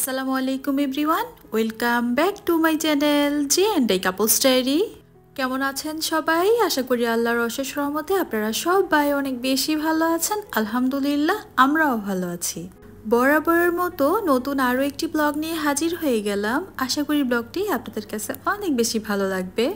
আসসালামু আলাইকুম everyone, welcome back to my channel J&I couples diary. কেমন আছেন সবাই? আশা করি আল্লাহর অশেষ রহমতে আপনারা সবাই অনেক বেশি ভালো আছেন। আলহামদুলিল্লাহ, আমরাও ভালো আছি। বরাবরের মতো নতুন আরও একটি ব্লগ নিয়ে হাজির হয়ে গেলাম। আশা করি ব্লগটি আপনাদের কাছে অনেক বেশি ভালো লাগবে।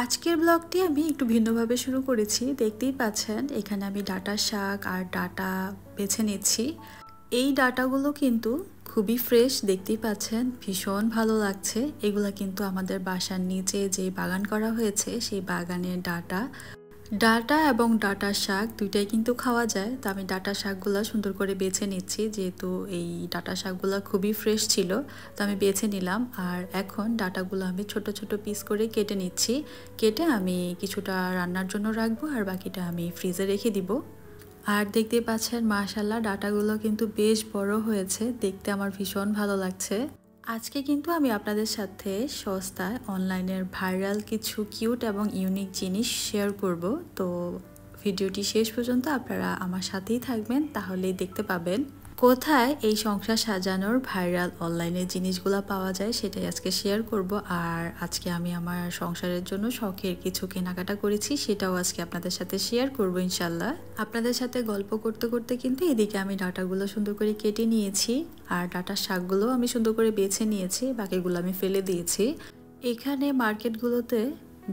আজকের ব্লগটি আমি একটু ভিন্নভাবে শুরু করেছি। দেখতেই পাচ্ছেন এখানে আমি ডাঁটা শাক আর ডাঁটা বেছে নিচ্ছি। এই ডাঁটাগুলো কিন্তু খুবই ফ্রেশ, দেখতেই পাচ্ছেন, ভীষণ ভালো লাগছে। এগুলা কিন্তু আমাদের বাসার নিচে যে বাগান করা হয়েছে সেই বাগানের ডাঁটা এবং ডাঁটা শাক দুইটাই কিন্তু খাওয়া যায়। তো আমি ডাঁটা শাকগুলো সুন্দর করে বেছে নিচ্ছি, যেহেতু এই ডাঁটা শাকগুলো খুবই ফ্রেশ ছিল, তো আমি বেছে নিলাম। আর এখন ডাঁটাগুলো আমি ছোট ছোট পিস করে কেটে নিচ্ছি। কেটে আমি কিছুটা রান্নার জন্য রাখবো আর বাকিটা আমি ফ্রিজে রেখে দিব। আর দেখতে পাচ্ছেন মাশাআল্লাহ ডাঁটাগুলো কিন্তু বেশ বড় হয়েছে, দেখতে আমার ভীষণ ভালো লাগছে। আজকে কিন্তু আমি আপনাদের সাথে সস্তায় অনলাইনের ভাইরাল কিছু কিউট এবং ইউনিক জিনিস শেয়ার করব। তো ভিডিওটি শেষ পর্যন্ত আপনারা আমার সাথেই থাকবেন, তাহলেই দেখতে পাবেন কোথায় এই সংসার সাজানোর ভাইরাল অনলাইনের জিনিসগুলো পাওয়া যায়, সেটাই আজকে শেয়ার করব। আর আজকে আমি আমার সংসারের জন্য শখের কিছু কেনাকাটা করেছি, সেটাও আজকে আপনাদের সাথে শেয়ার করব ইনশাল্লাহ। আপনাদের সাথে গল্প করতে করতে কিন্তু এদিকে আমি ডাঁটাগুলো সুন্দর করে কেটে নিয়েছি আর ডাঁটার শাকগুলো আমি সুন্দর করে বেছে নিয়েছি, বাকিগুলো আমি ফেলে দিয়েছি। এখানে মার্কেটগুলোতে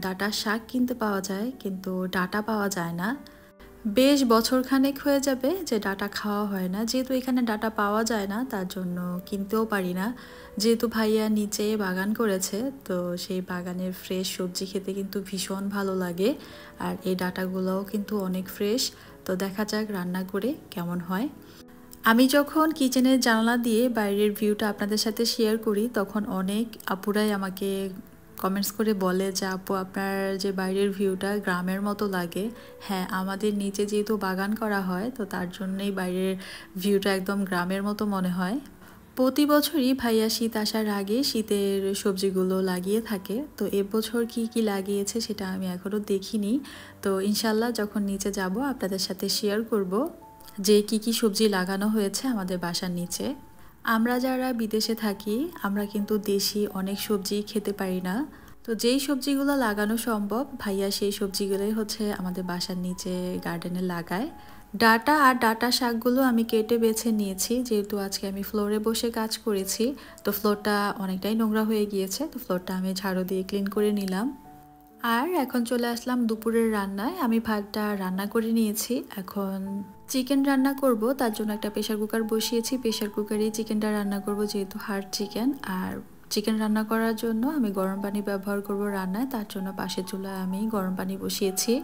ডাঁটার শাক কিনতে পাওয়া যায়, কিন্তু ডাঁটা পাওয়া যায় না। বেশ বছরখানেক হয়ে যাবে যে ডাঁটা খাওয়া হয় না। যেহেতু এখানে ডাঁটা পাওয়া যায় না, তার জন্য কিনতেও পারি না। যেহেতু ভাইয়া নিচে বাগান করেছে, তো সেই বাগানের ফ্রেশ সবজি খেতে কিন্তু ভীষণ ভালো লাগে। আর এই ডাঁটাগুলোও কিন্তু অনেক ফ্রেশ। তো দেখা যাক রান্না করে কেমন হয়। আমি যখন কিচেনের জানলা দিয়ে বাইরের ভিউটা আপনাদের সাথে শেয়ার করি, তখন অনেক আপুরাই আমাকে কমেন্টস করে বলে যে আপু, আপনার যে বাইরের ভিউটা গ্রামের মতো লাগে। হ্যাঁ, আমাদের নিচে যেহেতু বাগান করা হয়, তো তার জন্যই বাইরের ভিউটা একদম গ্রামের মতো মনে হয়। প্রতি বছরই ভাইয়া শীত আসার আগে শীতের সবজিগুলো লাগিয়ে থাকে। তো এবছর কি কি লাগিয়েছে সেটা আমি এখনও দেখিনি। তো ইনশাল্লাহ যখন নিচে যাব আপনাদের সাথে শেয়ার করব যে কি কি সবজি লাগানো হয়েছে আমাদের বাসার নিচে। আমরা যারা বিদেশে থাকি, আমরা কিন্তু দেশি অনেক সবজি খেতে পারি না। তো যেই সবজিগুলো লাগানো সম্ভব, ভাইয়া সেই সবজিগুলোই হচ্ছে আমাদের বাসার নিচে গার্ডেনে লাগায়। ডাঁটা আর ডাঁটা শাকগুলো আমি কেটে বেছে নিয়েছি, যেহেতু আজকে আমি ফ্লোরে বসে কাজ করেছি। তো ফ্লোরটা অনেকটাই নোংরা হয়ে গিয়েছে, তো ফ্লোরটা আমি ঝাড়ু দিয়ে ক্লিন করে নিলাম। আর এখন চলে আসলাম দুপুরের রান্নায়। আমি ভাতটা রান্না করে নিয়েছি, এখন চিকেন রান্না করব। তার জন্য একটা প্রেশার কুকার বসিয়েছি, প্রেশার কুকারেই চিকেনটা রান্না করব, যেহেতু হার্ড চিকেন। আর চিকেন রান্না করার জন্য আমি গরম পানি ব্যবহার করব রান্নায়, তার জন্য পাশের চুলায় আমি গরম পানি বসিয়েছি।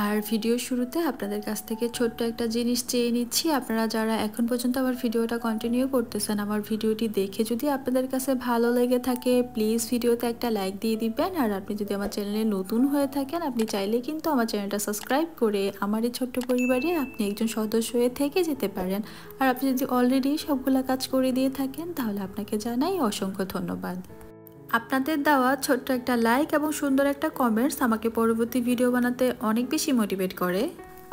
আর ভিডিওর শুরুতে আপনাদের কাছ থেকে ছোট্ট একটা জিনিস চেয়ে নিচ্ছি। আপনারা যারা এখন পর্যন্ত আমার ভিডিওটা কন্টিনিউ করতেছেন, আমার ভিডিওটি দেখে যদি আপনাদের কাছে ভালো লেগে থাকে, প্লিজ ভিডিওতে একটা লাইক দিয়ে দিবেন। আর আপনি যদি আমার চ্যানেলে নতুন হয়ে থাকেন, আপনি চাইলে কিন্তু আমার চ্যানেলটা সাবস্ক্রাইব করে আমার এই ছোট্ট পরিবারে আপনি একজন সদস্য হয়ে থেকে যেতে পারেন। আর আপনি যদি অলরেডি সবগুলা কাজ করে দিয়ে থাকেন, তাহলে আপনাকে জানাই অসংখ্য ধন্যবাদ। আপনাদের দেওয়া ছোট্ট একটা লাইক এবং সুন্দর একটা কমেন্টস আমাকে পরবর্তী ভিডিও বানাতে অনেক বেশি মোটিভেট করে।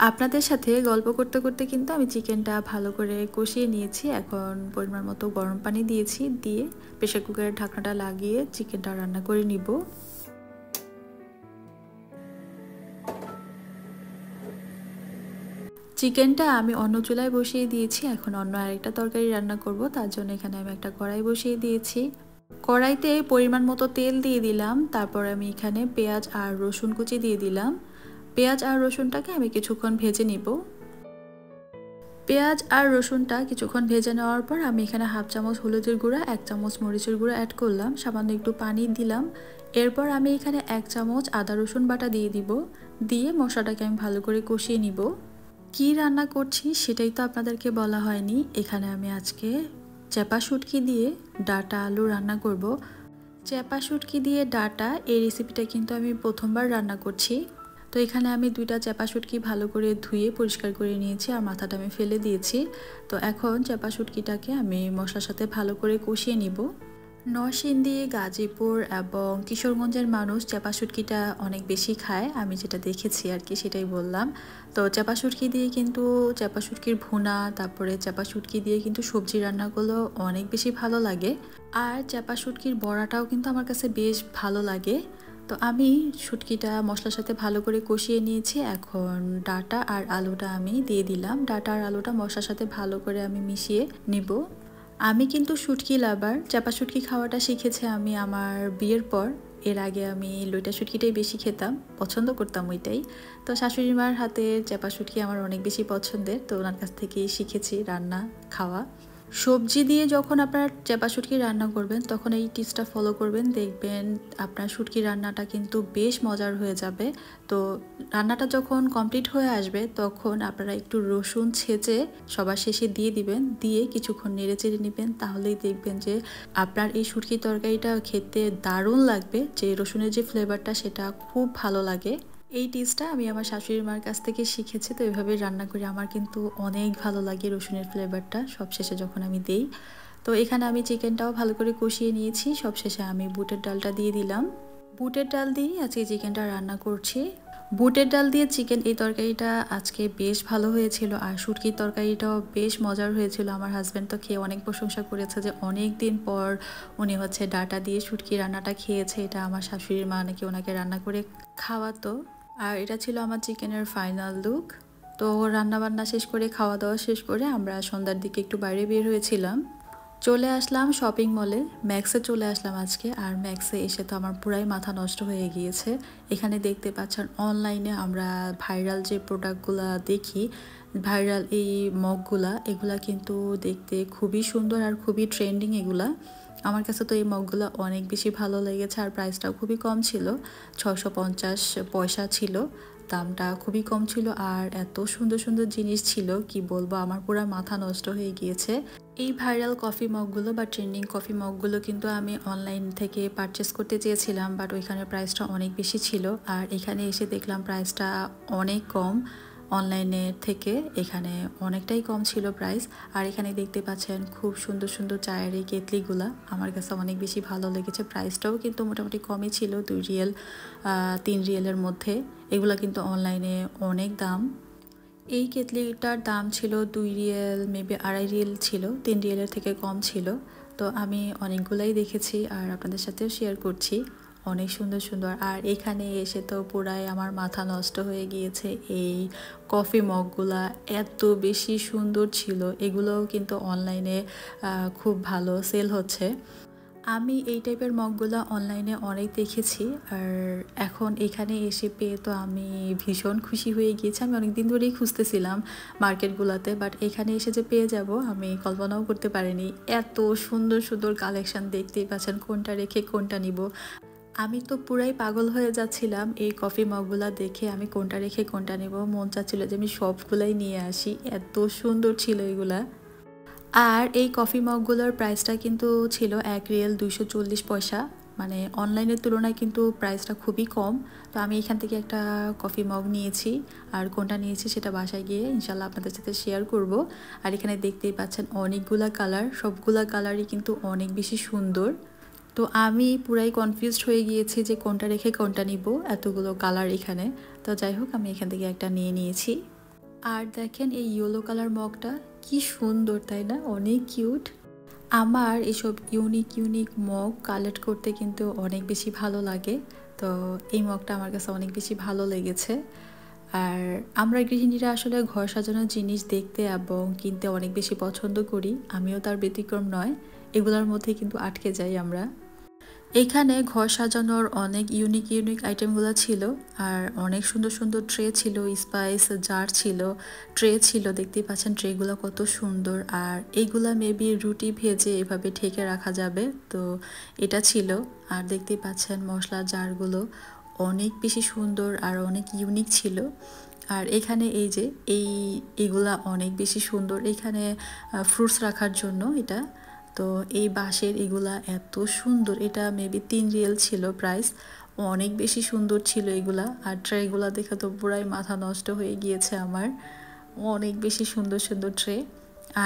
আপনাদের সাথে গল্প করতে করতে কিন্তু আমি চিকেনটা ভালো করে কষিয়ে নিয়েছি। এখন পরিমাণ মতো গরম পানি দিয়েছি, দিয়ে প্রেশার কুকারের ঢাকনাটা লাগিয়ে চিকেনটা রান্না করে নিব। চিকেনটা আমি অন্য চুলায় বসিয়ে দিয়েছি, এখন অন্য আরেকটা তরকারি রান্না করব। তার জন্য এখানে আমি একটা কড়াই বসিয়ে দিয়েছি। কড়াইতে পরিমাণ মতো তেল দিয়ে দিলাম, তারপর আমি এখানে পেঁয়াজ আর রসুন কুচি দিয়ে দিলাম। পেঁয়াজ আর রসুনটাকে আমি কিছুক্ষণ ভেজে নিব। পেঁয়াজ আর রসুনটা কিছুক্ষণ ভেজে নেওয়ার পর আমি এখানে হাফ চামচ হলুদের গুঁড়া, 1 চামচ মরিচের গুঁড়া অ্যাড করলাম, সামান্য একটু পানি দিলাম। এরপর আমি এখানে 1 চামচ আদা রসুন বাটা দিয়ে দিব। দিয়ে মশলাটাকে আমি ভালো করে কষিয়ে নিব। কি রান্না করছি সেটাই তো আপনাদেরকে বলা হয়নি। এখানে আমি আজকে চ্যাপা শুটকি দিয়ে ডাঁটা আলু রান্না করব। চ্যাপা শুটকি দিয়ে ডাঁটা, এই রেসিপিটা কিন্তু আমি প্রথমবার রান্না করছি। তো এখানে আমি 2টা চ্যাপা শুটকি ভালো করে ধুয়ে পরিষ্কার করে নিয়েছি আর মাথাটা আমি ফেলে দিয়েছি। তো এখন চ্যাপা শুটকিটাকে আমি মশলার সাথে ভালো করে কষিয়ে নিব। নরসিংদী, গাজীপুর এবং কিশোরগঞ্জের মানুষ চাপা শুটকিটা অনেক বেশি খায়, আমি যেটা দেখেছি আর কি সেটাই বললাম। তো চাপা শুটকি দিয়ে কিন্তু চাপা শুটকির ভুনা, তারপরে চাপা শুটকি দিয়ে কিন্তু সবজি রান্নাগুলো অনেক বেশি ভালো লাগে। আর চাপা শুটকির বড়াটাও কিন্তু আমার কাছে বেশ ভালো লাগে। তো আমি শুটকিটা মশলার সাথে ভালো করে কষিয়ে নিয়েছি। এখন ডাঁটা আর আলুটা আমি দিয়ে দিলাম। ডাঁটা আর আলুটা মশলার সাথে ভালো করে আমি মিশিয়ে নিব। আমি কিন্তু শুটকি লাভার, চাপা শুটকি খাওয়াটা শিখেছি আমি আমার বিয়ের পর। এর আগে আমি লইটা শুটকিটাই বেশি খেতাম, পছন্দ করতাম ওইটাই। তো শাশুড়ি মার হাতের চাপা শুটকি আমার অনেক বেশি পছন্দের, তো ওনার কাছ থেকেই শিখেছি রান্না খাওয়া। সবজি দিয়ে যখন আপনার চাপা শুটকি রান্না করবেন তখন এই টিপসটা ফলো করবেন, দেখবেন আপনার শুটকি রান্নাটা কিন্তু বেশ মজার হয়ে যাবে। তো রান্নাটা যখন কমপ্লিট হয়ে আসবে তখন আপনারা একটু রসুন ছেঁচে সবার শেষে দিয়ে দিবেন, দিয়ে কিছুক্ষণ নেড়ে চেড়ে নেবেন, তাহলেই দেখবেন যে আপনার এই শুটকি তরকারিটা খেতে দারুণ লাগবে। যে রসুনের যে ফ্লেভারটা সেটা খুব ভালো লাগে। এই টিপসটা আমি আমার শাশুড়ি মার কাছ থেকে শিখেছি, তো এভাবে রান্না করি। আমার কিন্তু অনেক ভালো লাগে রসুনের ফ্লেভারটা সবশেষে যখন আমি দেই। তো এখানে আমি চিকেনটাও ভালো করে কষিয়ে নিয়েছি, সবশেষে আমি বুটের ডালটা দিয়ে দিলাম। বুটের ডাল দিয়ে আজকে চিকেনটা রান্না করছি। বুটের ডাল দিয়ে চিকেন এই তরকারিটা আজকে বেশ ভালো হয়েছিল, আর শুটকির তরকারিটাও বেশ মজার হয়েছিল। আমার হাজব্যান্ড তো খেয়ে অনেক প্রশংসা করেছে যে অনেক দিন পর উনি হচ্ছে ডাটা দিয়ে শুটকি রান্নাটা খেয়েছে। এটা আমার শাশুড়ির মা নাকি ওনাকে রান্না করে খাওয়াতো। আর এটা ছিল আমার চিকেনের ফাইনাল লুক। তো রান্না বান্না শেষ করে খাওয়া দাওয়া শেষ করে আমরা সন্ধ্যার দিকে একটু বাইরে বের হয়েছিলাম। চলে আসলাম শপিং মলে, ম্যাক্সে চলে আসলাম আজকে। আর ম্যাক্সে এসে তো আমার পুরাই মাথা নষ্ট হয়ে গিয়েছে। এখানে দেখতে পাচ্ছেন অনলাইনে আমরা ভাইরাল যে প্রোডাক্টগুলো দেখি, ভাইরাল এই মগগুলা, এগুলা কিন্তু দেখতে খুবই সুন্দর আর খুবই ট্রেন্ডিং এগুলা। আমার কাছে তো এই মগগুলো অনেক বেশি ভালো লেগেছে, আর প্রাইসটাও খুবই কম ছিল, 650 পয়সা ছিল। দামটা খুবই কম ছিল, আর এত সুন্দর সুন্দর জিনিস ছিল কি বলবো, আমার পুরো মাথা নষ্ট হয়ে গিয়েছে। এই ভাইরাল কফি মগগুলো বা ট্রেন্ডিং কফি মগগুলো কিন্তু আমি অনলাইন থেকে পারচেস করতে চেয়েছিলাম, বাট ওইখানে প্রাইসটা অনেক বেশি ছিল। আর এখানে এসে দেখলাম প্রাইসটা অনেক কম, অনলাইনের থেকে এখানে অনেকটাই কম ছিল প্রাইস। আর এখানে দেখতে পাচ্ছেন খুব সুন্দর সুন্দর চায়ের এই কেতলিগুলা, আমার কাছে অনেক বেশি ভালো লেগেছে। প্রাইসটাও কিন্তু মোটামুটি কমই ছিল, 2 রিয়েল 3 রিয়েলের মধ্যে। এগুলা কিন্তু অনলাইনে অনেক দাম। এই কেতলিটার দাম ছিল 2 রিয়েল, মেবি 2.5 রিয়েল ছিল, 3 রিয়েলের থেকে কম ছিল। তো আমি অনেকগুলাই দেখেছি আর আপনাদের সাথেও শেয়ার করছি। অনেক সুন্দর সুন্দর। আর এখানে এসে তো পুরাই আমার মাথা নষ্ট হয়ে গিয়েছে। এই কফি মগগুলা এত বেশি সুন্দর ছিল, এগুলোও কিন্তু অনলাইনে খুব ভালো সেল হচ্ছে। আমি এই টাইপের মগগুলো অনলাইনে অনেক দেখেছি, আর এখন এখানে এসে পেয়ে তো আমি ভীষণ খুশি হয়ে গিয়েছি। আমি অনেক দিন ধরেই খুঁজতেছিলাম মার্কেটগুলোতে, বাট এখানে এসে যে পেয়ে যাব আমি কল্পনাও করতে পারিনি। এত সুন্দর সুন্দর কালেকশন, দেখতেই পাচ্ছেন কোনটা রেখে কোনটা নিব। আমি তো পুরাই পাগল হয়ে যাচ্ছিলাম এই কফি মগগুলা দেখে, আমি কোনটা রেখে কোনটা নেব, মন চাচ্ছিল যে আমি সবগুলাই নিয়ে আসি, এত সুন্দর ছিল এগুলা। আর এই কফি মগগুলোর প্রাইসটা কিন্তু ছিল 1 রিয়েল 240 পয়সা, মানে অনলাইনের তুলনায় কিন্তু প্রাইসটা খুবই কম। তো আমি এখান থেকে একটা কফি মগ নিয়েছি, আর কোনটা নিয়েছি সেটা বাসায় গিয়ে ইনশাল্লাহ আপনাদের সাথে শেয়ার করব। আর এখানে দেখতেই পাচ্ছেন অনেকগুলা কালার, সবগুলা কালারই কিন্তু অনেক বেশি সুন্দর। তো আমি পুরাই কনফিউজড হয়ে গিয়েছি যে কোনটা রেখে কোনটা নিব, এতগুলো কালার এখানে। তো যাই হোক, আমি এখান থেকে একটা নিয়ে নিয়েছি। আর দেখেন এই ইয়েলো কালার মগটা কি সুন্দর, তাই না? অনেক কিউট। আমার এসব ইউনিক ইউনিক মগ কালেক্ট করতে কিন্তু অনেক বেশি ভালো লাগে। তো এই মগটা আমার কাছে অনেক বেশি ভালো লেগেছে। আর আমরা গৃহিণীরা আসলে ঘর সাজানোর জিনিস দেখতে এবং কিনতে অনেক বেশি পছন্দ করি, আমিও তার ব্যতিক্রম নয়। এগুলোর মধ্যে কিন্তু আটকে যাই আমরা। এখানে ঘর সাজানোর অনেক ইউনিক ইউনিক আইটেমগুলো ছিল, আর অনেক সুন্দর সুন্দর ট্রে ছিল, স্পাইস জার ছিল, ট্রে ছিল, দেখতেই পাচ্ছেন ট্রেগুলো কত সুন্দর। আর এইগুলা মেবি রুটি ভেজে এভাবে ঢেকে রাখা যাবে, তো এটা ছিল। আর দেখতেই পাচ্ছেন মশলার জারগুলো অনেক বেশি সুন্দর আর অনেক ইউনিক ছিল। আর এখানে এই যে এইগুলা অনেক বেশি সুন্দর, এখানে ফ্রুটস রাখার জন্য এটা। তো এই বাঁশের এগুলা এত সুন্দর, এটা মেবি 3 রিয়েল ছিল প্রাইস, অনেক বেশি সুন্দর ছিল এগুলা। আর ট্রেগুলা দেখে তো পুরাই মাথা নষ্ট হয়ে গিয়েছে আমার, অনেক বেশি সুন্দর সুন্দর ট্রে।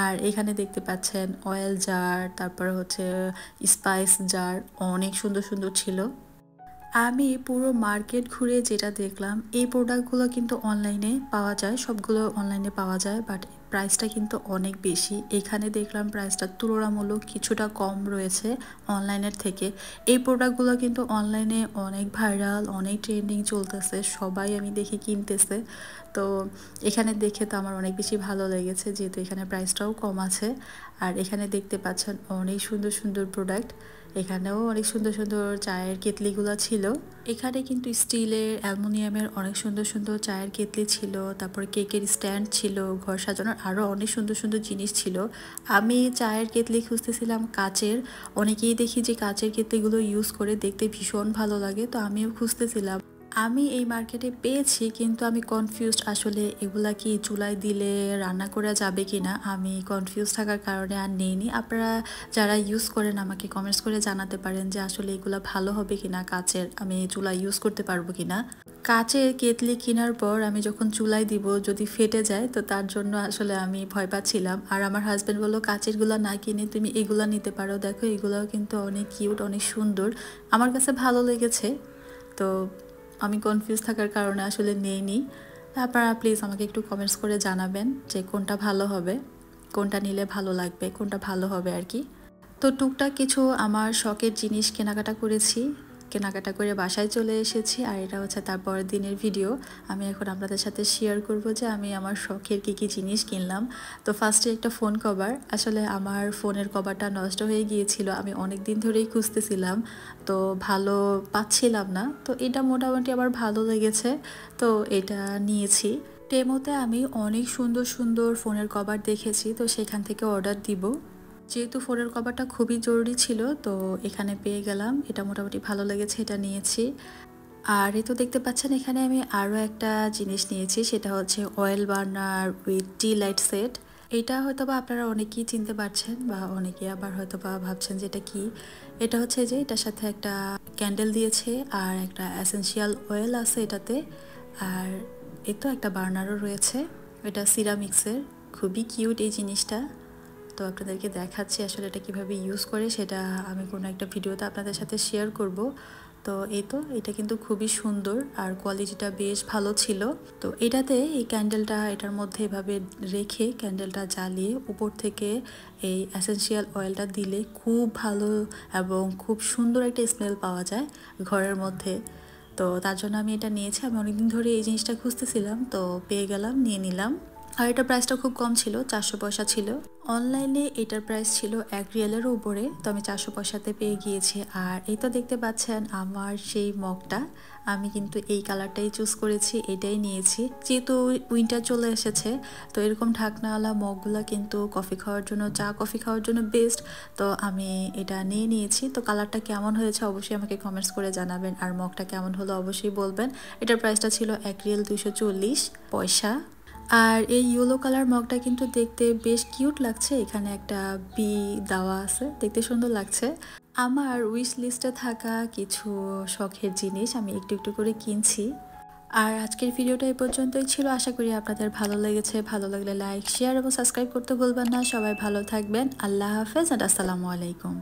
আর এখানে দেখতে পাচ্ছেন অয়েল জার, তারপরে হচ্ছে স্পাইস জার, অনেক সুন্দর সুন্দর ছিল। আমি পুরো মার্কেট ঘুরে যেটা দেখলাম, এই প্রোডাক্টগুলো কিন্তু অনলাইনে পাওয়া যায়, সবগুলো অনলাইনে পাওয়া যায়, বাট প্রাইসটা কিন্তু অনেক বেশি। এখানে দেখলাম প্রাইসটা তুলনামূলক কিছুটা কম রয়েছে অনলাইনের থেকে। এই প্রোডাক্টগুলো কিন্তু অনলাইনে অনেক ভাইরাল, অনেক ট্রেন্ডিং চলতেছে, সবাই আমি দেখি কিনতেছে। তো এখানে দেখে তো আমার অনেক বেশি ভালো লেগেছে, যেহেতু এখানে প্রাইসটাও কম আছে। আর এখানে দেখতে পাচ্ছেন অনেক সুন্দর সুন্দর প্রোডাক্ট। এখানেও অনেক সুন্দর সুন্দর চায়ের কেতলিগুলো ছিল। এখানে কিন্তু স্টিলের, অ্যালুমিনিয়ামের অনেক সুন্দর সুন্দর চায়ের কেতলি ছিল, তারপরে কেকের স্ট্যান্ড ছিল, ঘর সাজানোর আরও অনেক সুন্দর সুন্দর জিনিস ছিল। আমি চায়ের কেতলি খুঁজতেছিলাম কাচের, অনেকেই দেখি যে কাচের কেতলিগুলো ইউজ করে দেখতে ভীষণ ভালো লাগে, তো আমিও খুঁজতেছিলাম। আমি এই মার্কেটে পেয়েছি, কিন্তু আমি কনফিউজড আসলে এগুলা কি চুলায় দিলে রান্না করা যাবে কি না। আমি কনফিউজ থাকার কারণে আর নেইনি। আপনারা যারা ইউজ করেন আমাকে কমেন্টস করে জানাতে পারেন যে আসলে এগুলো ভালো হবে কি না, কাচের আমি চুলায় ইউজ করতে পারবো কি না। কাচের কেতলি কেনার পর আমি যখন চুলায় দিব যদি ফেটে যায়, তো তার জন্য আসলে আমি ভয় পাচ্ছিলাম। আর আমার হাজব্যান্ড বললো কাচেরগুলো না কিনে তুমি এগুলো নিতে পারো, দেখো এগুলোও কিন্তু অনেক কিউট, অনেক সুন্দর। আমার কাছে ভালো লেগেছে, তো আমি কনফিউজ থাকার কারণে আসলে নেইনি। আপনারা প্লিজ আমাকে একটু কমেন্টস করে জানাবেন যে কোনটা ভালো হবে, কোনটা নিলে ভালো লাগবে, কোনটা ভালো হবে আর কি। তো টুকটাক কিছু আমার শখের জিনিস কেনাকাটা করেছি, কেনাকাটা করে বাসায় চলে এসেছি। আর এটা হচ্ছে তারপরের দিনের ভিডিও। আমি এখন আপনাদের সাথে শেয়ার করব যে আমি আমার শখের কী কী জিনিস কিনলাম। তো ফার্স্টে একটা ফোন কভার। আসলে আমার ফোনের কভারটা নষ্ট হয়ে গিয়েছিল, আমি অনেক দিন ধরেই খুঁজতেছিলাম, তো ভালো পাচ্ছিলাম না। তো এটা মোটামুটি আমার ভালো লেগেছে, তো এটা নিয়েছি। টেমোতে আমি অনেক সুন্দর সুন্দর ফোনের কভার দেখেছি, তো সেখান থেকে অর্ডার দিব। যেহেতু ফোনের কভারটা খুবই জরুরি ছিল, তো এখানে পেয়ে গেলাম, এটা মোটামুটি ভালো লেগেছে, এটা নিয়েছি। আর এই তো দেখতে পাচ্ছেন এখানে আমি আরও একটা জিনিস নিয়েছি, সেটা হচ্ছে oil burner with tea light set. এটা হয়তো বা আপনারা অনেকেই চিনতে পারছেন, বা অনেকে আবার হয়তো বা ভাবছেন যে এটা কি। এটা হচ্ছে যে এটার সাথে একটা ক্যান্ডেল দিয়েছে আর একটা এসেনশিয়াল অয়েল আছে এটাতে। আর এই তো একটা বার্নারও রয়েছে, এটা সিরামিক্সের, খুবই কিউট এই জিনিসটা। তো আপনাদেরকে দেখাচ্ছি আসলে এটা কীভাবে ইউজ করে, সেটা আমি কোনো একটা ভিডিওতে আপনাদের সাথে শেয়ার করব। তো এই তো এটা কিন্তু খুবই সুন্দর আর কোয়ালিটিটা বেশ ভালো ছিল। তো এটাতে এই ক্যান্ডেলটা এটার মধ্যে এভাবে রেখে ক্যান্ডেলটা জ্বালিয়ে উপর থেকে এই এসেনশিয়াল অয়েলটা দিলে খুব ভালো এবং খুব সুন্দর একটা স্মেল পাওয়া যায় ঘরের মধ্যে। তো তার জন্য আমি এটা নিয়েছি। আমি অনেকদিন ধরে এই জিনিসটা খুঁজতেছিলাম, তো পেয়ে গেলাম, নিয়ে নিলাম। আর এটার প্রাইসটা খুব কম ছিল, 400 পয়সা ছিল। অনলাইনে এটার প্রাইস ছিল 1 রিয়ালেরও উপরে, তো আমি 400 পয়সাতে পেয়ে গিয়েছি। আর এই তো দেখতে পাচ্ছেন আমার সেই মগটা, আমি কিন্তু এই কালারটাই চুজ করেছি, এটাই নিয়েছি। যেহেতু উইন্টার চলে এসেছে, তো এরকম ঢাকনাওয়ালা মগগুলো কিন্তু কফি খাওয়ার জন্য, চা কফি খাওয়ার জন্য বেস্ট। তো আমি এটা নিয়ে নিয়েছি। তো কালারটা কেমন হয়েছে অবশ্যই আমাকে কমেন্টস করে জানাবেন, আর মগটা কেমন হলো অবশ্যই বলবেন। এটার প্রাইসটা ছিল 1 রিয়াল 240 পয়সা। আর এই ইয়েলো কালার মগটা কিন্তু দেখতে বেশ কিউট লাগছে, এখানে একটা বি দেওয়া আছে, দেখতে সুন্দর লাগছে। আমার উইশ লিস্টে থাকা কিছু শখের জিনিস আমি একটু একটু করে কিনছি। আর আজকের ভিডিওটা এই পর্যন্তই ছিল, আশা করি আপনাদের ভালো লেগেছে। ভালো লাগলে লাইক, শেয়ার এবং সাবস্ক্রাইব করতে ভুলবেন না। সবাই ভালো থাকবেন, আল্লাহ হাফেজ, আর আসসালামু আলাইকুম।